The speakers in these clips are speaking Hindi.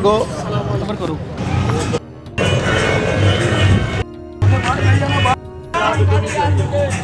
करो।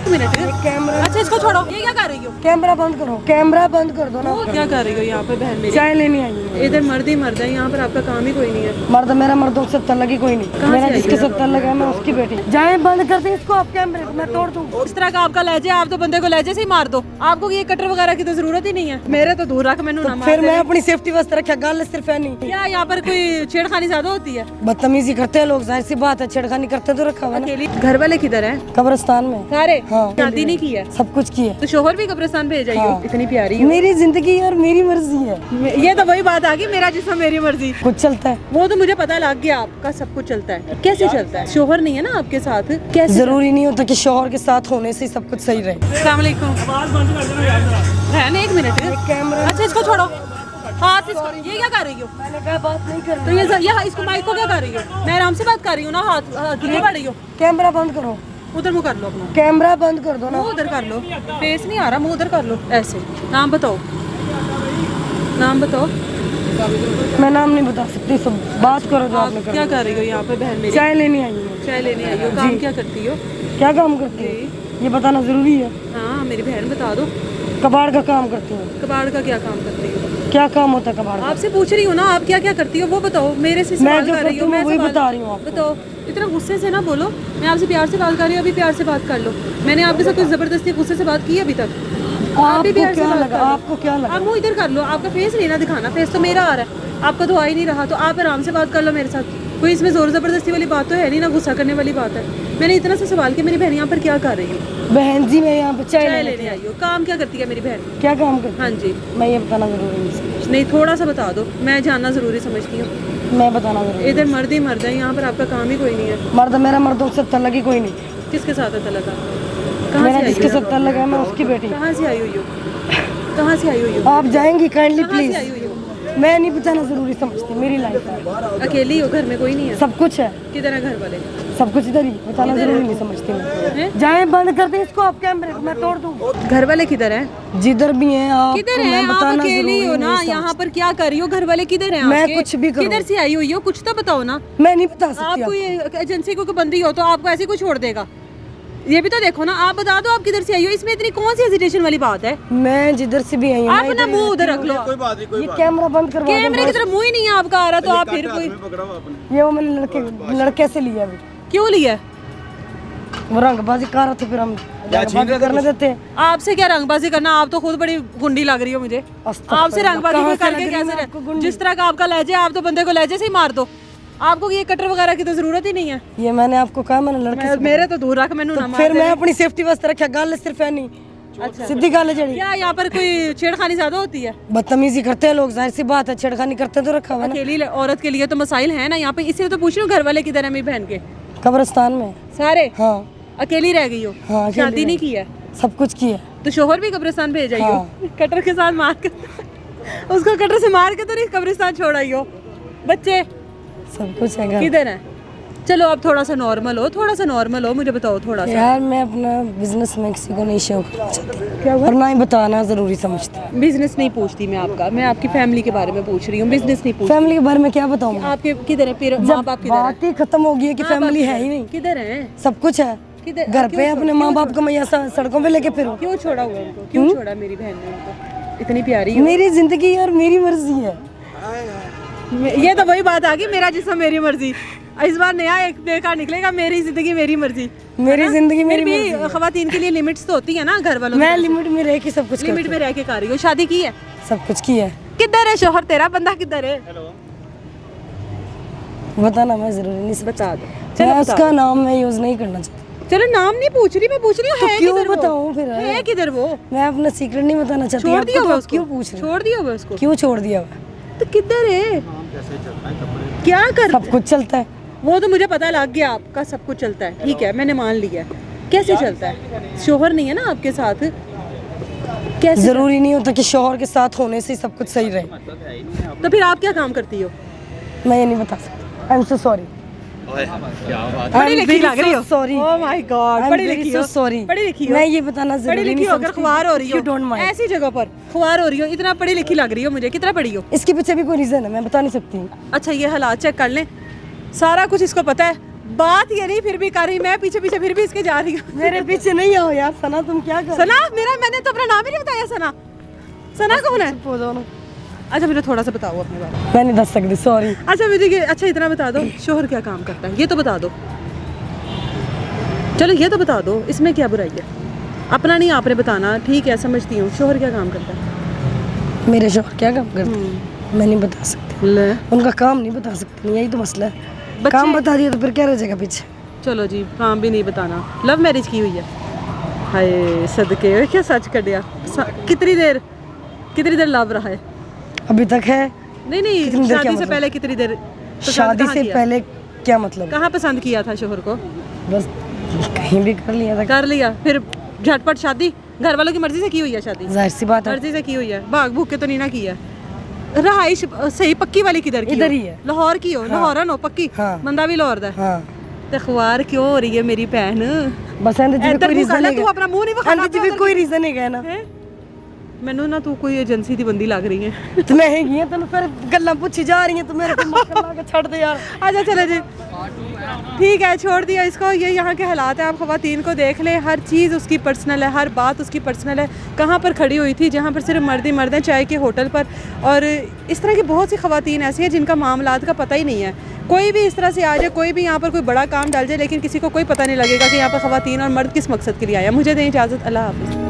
Minute camera. अच्छा इसको छोड़ो, ये क्या कर रही हो? कैमरा बंद करो, कैमरा बंद कर दो ना। क्या कर रही हो यहाँ पे बहन मेरी? चाय लेनी आई हूँ। इधर मर्द ही मर्द है, यहाँ पर आपका काम ही कोई नहीं है। मर्द मेरा मर्दों से तल्लक ही कोई नहीं। मेरा जिसके साथ तल्लक है मैं उसकी बेटी। जाए बंद कर दे इसको, आप कैमरे को मैं तोड़ दूँ। इस तरह का आपका लहजे, आप तो बंदे को लहजे से ही मार दो। आपको ये कटर वगैरह की तो जरूरत ही नहीं है। मेरे तो दूर रख, मैंने फिर मैं अपनी सेफ्टी वास्ते रखा, गल सिर्फ है नहीं। क्या यहाँ पर कोई छेड़खानी ज्यादा होती है? बदतमीजी करते हैं लोग, जाहिर सी बात है, छेड़खानी करते तो रखा हुआ है ना। अकेली? घर वाले किधर है? कब्रिस्तान में सारे? हाँ। शादी नहीं की है? सब कुछ किया। तो शोहर भी कब्रिस्तान भेज जाइए। हाँ। इतनी प्यारी हो। मेरी जिंदगी और मेरी मर्जी है। ये तो वही बात आ गई, मेरा जिस्म मेरी मर्जी। कुछ चलता है वो तो मुझे पता लग गया, आपका सब कुछ चलता है। कैसे चलता है? शोहर नहीं है ना आपके साथ, कैसे? जरूरी नहीं होता कि शोहर के साथ होने से सब कुछ सही रहे। अस्सलाम वालेकुम। रहने एक मिनट। कैमरा। अच्छा इसको छोड़ो, हाथ इसको, ये क्या कर रही हो? मैंने कहा बात नहीं कर तो ये इसको माइक को क्या कर रही हो? मैं आराम से बात कर रही हूँ ना, हाथ क्यों पड़ रही हो? कैमरा बंद करो, उधर मुँह कर लो अपना, कैमरा बंद कर दो ना। मुँह उधर कर लो, फेस नहीं आ रहा, मुँह उधर कर लो ऐसे। नाम बताओ, नाम बताओ। मैं नाम नहीं बता सकती, सब बात करो जो आप आपने क्या करा। कर रही हो यहाँ पे बहन मेरी? चाय लेनी आई हूँ। चाय लेने आई हो? काम क्या करती हो? क्या काम करती है ये बताना जरूरी है। हाँ मेरी बहन बता दो। कबाड़ का काम करती हूँ। कबाड़ का क्या काम करती हो? क्या काम होता है कबाड़ का? आपसे पूछ रही हूँ ना, आप क्या क्या करती हो वो बताओ। मेरे से मैं सवाल जो कर रही करती हूँ, हूँ मैं वही सवाल बता रही हूँ आपको। बताओ, इतना गुस्से से ना बोलो। मैं आपसे प्यार से बात कर रही हूँ, अभी प्यार से बात कर लो। मैंने आपके साथ कुछ जबरदस्ती गुस्से से बात की है अभी तक? आप भी आपको प्यार से क्या बात लगा? कर लो। आपको क्या लगा? आप मुँह इधर कर लो, आपका फेस नहीं ना दिखाना, फेस तो मेरा आ रहा है, आपका तो आ ही नहीं रहा। तो आप आराम से बात कर लो मेरे साथ, कोई इसमें जोर जबरदस्ती वाली बात तो है नहीं, ना गुस्सा करने वाली बात है। मैंने इतना सा सवाल किया, मेरी बहन यहाँ पर क्या कर रही है? बहन जी मैं यहाँ पे चाय चाय लेने लेने आई हो। काम क्या करती है मेरी बहन? क्या काम करती हाँ जी। मैं ये बताना जरूरी नहीं। नहीं, थोड़ा सा बता दो, मैं जानना जरूरी समझती हूँ। मैं बताना जरूरी। इधर मर्द ही मर्द है, यहाँ पर आपका काम ही कोई नहीं है। मर्द मेरा मर्दों से तल्लक ही कोई नहीं। किसके साथ है तलक? कहाँ मेरा से आई जिसके हो? साथ तल्लक है मैं उसकी बेटी। कहाँ से आई हुई हो? कहाँ से आई हुई हो? आप जाएंगी काइंडली कहाँ से आई प्लीज। हुई हो? मैं नहीं बताना जरूरी समझती, मेरी लाइफ है। अकेली हो? घर में कोई नहीं है? सब कुछ है, किधर है घर वाले? सब कुछ इधर ही, बताना जरूरी नहीं समझती मैं। हैं? जाए बंद कर दे इसको, आप कैमरे को मैं तोड़ दूँ। घर वाले किधर हैं? जिधर भी हैं आप, किधर है? आप अकेली हो ना, यहाँ पर क्या कर रही हो? घर वाले किधर हैं? मैं आपके? कुछ भी करूँ। किधर से आई हुई हो? कुछ तो बताओ ना। मैं नहीं बता आप सकती। कोई एजेंसी को बंदी हो तो आपको ऐसे कोई छोड़ देगा? ये भी तो देखो ना, आप बता दो आप किधर से आई हो, इसमें इतनी कौन सी हेजिटेशन वाली बात है? मैं जिधर से भी आई हूँ आप ना मुंह उधर रख लो। ये कैमरा बंद करवा दो। कैमरे की तरफ मुंह ही नहीं है आपका आ रहा, तो आप फिर कोई ये वो मैंने लड़के से लिया अभी। क्यों लिया? वो रंगबाजी कर रहे थे, फिर हम रंगबाजी करने देते हैं। आपसे क्या रंगबाजी करना, आप तो खुद बड़ी गुंडी लग रही हो मुझे। आपसे रंगबाजी कहाँ कोई से करके लग रही कैसे मैं आपको रहे? गुंडी? जिस तरह का आपका लहजे, आप तो बंदे को लहजे से ही मार दो। आपको ये कटर वगैरह की तो जरूरत ही नहीं है। ये मैंने आपको कहा, मैंने लड़के से। मेरे तो दूर रख, मैंने ना मार फिर दे। मैं अपनी सेफ्टी वास्ते रखा, गल सिर्फ है नहीं। अच्छा, सीधी गल है जड़ी। क्या यहाँ पर कोई छेड़खानी ज्यादा होती है? बदतमीजी करते हैं लोग, जाहिर सी बात है, छेड़खानी करते तो रखा हुआ है ना। अकेली औरत के लिए तो मसाइल है ना यहाँ पे, इसलिए तो पूछ रही हूँ घर वाले किधर है मेरी बहन के? कब्रिस्तान में। सारे? हाँ अकेली रह गई हो? हाँ, अकेली शादी रह नहीं की है? सब कुछ किया। तो शोहर भी कब्रिस्तान भेज आई हो? हाँ। कटर के साथ मार के उसको कटर से मार के तो नहीं कब्रिस्तान छोड़ आई हो? बच्चे सब कुछ है घर। किधर है? चलो आप थोड़ा सा नॉर्मल हो, थोड़ा सा नॉर्मल हो, मुझे बताओ थोड़ा सा। यार मैं अपना बिजनेस में किसी को नहीं शो करना चाहती, क्या और ना ही बताना जरूरी समझती। बिजनेस नहीं पूछती मैं आपका, मैं आपकी फैमिली के बारे में पूछ रही हूँ, बिजनेस नहीं पूछ। फैमिली के बारे में क्या बताऊँ? आपके किधर है? फिर माँ बाप किधर है? बात ही खत्म हो गई है कि फैमिली है ही नहीं। किधर है? सब कुछ है किधर? घर पे, अपने माँ बाप को मैं सड़कों पे लेके फिरूं। क्यों छोड़ा हुआ उनको? क्यों छोड़ा मेरी बहन ने उनको? इतनी प्यारी हो। मेरी जिंदगी और मेरी मर्जी है। ये तो वही बात आ गई, मेरा जिस्म मेरी मर्जी। इस बार नया एक बेकार निकलेगा, मेरी जिंदगी मेरी मर्जी। मेरी जिंदगी मेरी फिर भी खवातीन के लिए लिमिट्स तो होती है ना घर वालों मैं लिमिट में रह के सब कुछ लिमिट में रह के कर रही हो। शादी की है? सब कुछ किया है। किधर है शोहर तेरा? बंदा किधर है? बताना मैं जरूरी नहीं बता दो। मैं चलो उसका नाम मैं यूज नहीं करना चाहती। चलो नाम नहीं पूछ रही, मैं पूछ रही हूँ है क्यों किधर वो? बताऊं फिर? है किधर वो? मैं अपना सीक्रेट नहीं बताना चाहती। छोड़ दिया आपको हुआ तो उसको? क्यों पूछ रहे? छोड़ दिया हुआ उसको? क्यों छोड़ दिया हुआ? तो किधर है? क्या कर? सब कुछ चलता है। वो तो मुझे पता लग गया, आपका सब कुछ चलता है, ठीक है मैंने मान लिया। कैसे चलता है? शोहर नहीं है ना आपके साथ, कैसे? जरूरी नहीं होता कि शोहर के साथ होने से सब कुछ सही रहे। तो फिर आप क्या काम करती हो? मैं ये नहीं बता सकती। I am so sorry. क्या बात पढ़ी लिखी लग रही हो। सॉरी ओह माय गॉड, पढ़ी लिखी हो। सॉरी पढ़ी लिखी हो। मैं ये बताना पढ़ी जरूरी लिखी नहीं होकर खुआर हो रही यू डोंट हो माइंड। ऐसी जगह पर खुआर हो रही हो, इतना पढ़ी लिखी लग रही हो मुझे। कितना पढ़ी हो? इसके पीछे भी कोई रीजन है, मैं बता नहीं सकती। अच्छा ये हालात चेक कर लें, सारा कुछ इसको पता है। बात ये नहीं फिर भी कर रही, मैं पीछे पीछे फिर भी इसके जा रही हूँ। मेरे पीछे नहीं आओ यार सना, तुम क्या कर सना मेरा, मैंने तो अपना नाम ही नहीं बताया। सना, सना कौन है? चुप हो जाओ ना। अच्छा मुझे थोड़ा सा बताओ अपने बारे में। मैं नहीं दस सकती, सॉरी। अच्छा मुझे अच्छा इतना बता दो, शोहर क्या काम करता है ये तो बता दो। चलो ये तो बता दो, इसमें क्या बुराई है? अपना नहीं आपने बताना, ठीक है समझती हूँ। शोहर क्या काम करता है? मेरे शौहर क्या काम करते हैं मैं नहीं बता सकती, ले उनका काम नहीं बता सकती, यही तो मसला है। बच्चे- काम बता दिया तो फिर क्या रह जाएगा पीछे। चलो जी, काम भी नहीं बताना। लव मैरिज की हुई है? हाय सदके, क्या सच कर दिया। कितनी देर लव रहा है? अभी तक है। नहीं नहीं, कितनी देर क्या शादी से मतलब? पहले कितनी देर पसंद शादी कहाँ से किया? पहले क्या मतलब? कहाँ पसंद किया था शोहर को? बस कहीं भी कर लिया था। कर लिया, फिर झटपट शादी? घर वालों की मर्जी से की हुई है शादी? जाहिर सी बात है, मर्जी से की हुई है, भाग भूख के तो नहीं ना की है। रहाइश सही पक्की वाली किधर की? इधर हो? ही है। लाहौर की हो? लाहौरन हो पक्की? हाँ। बंदा भी लाहौर दा? हाँ ते खुआर क्यों हो रही है मेरी बहन? बस एंड जी इधर कोई मुंह रीजन कर ले, नहीं तू अपना मुंह नहीं विखाना एंड जी कोई रीजन नहीं है ना। है। ਮੈਨੂੰ ਨਾ ਤੂੰ ਕੋਈ ਏਜੰਸੀ ਦੀ ਬੰਦੀ ਲੱਗ ਰਹੀ है। तो मैं हैगी है तेन फिर गल्लां पूछी जा रही हैं, तू मेरे को मक्खन ला के छड़ दे यार। अच्छा चलो जी, ठीक है छोड़ दिया इसको। ये यहाँ के हालात हैं, आप ख़वातीन को देख लें, हर चीज़ उसकी पर्सनल है, हर बात उसकी पर्सनल है। कहाँ पर खड़ी हुई थी जहाँ पर सिर्फ मर्द ही मर्द हैं, चाय के होटल पर। और इस तरह की बहुत सी ख़वातीन ऐसी हैं जिनका मामलात का पता ही नहीं है। कोई भी इस तरह से आ जाए, कोई भी यहाँ पर कोई बड़ा काम डाल जाए, लेकिन किसी को कोई पता नहीं लगेगा कि यहाँ पर ख़वातीन और मर्द किस मकसद के लिए आया। मुझे दें इजाज़त, अल्लाह हाफ़िज़।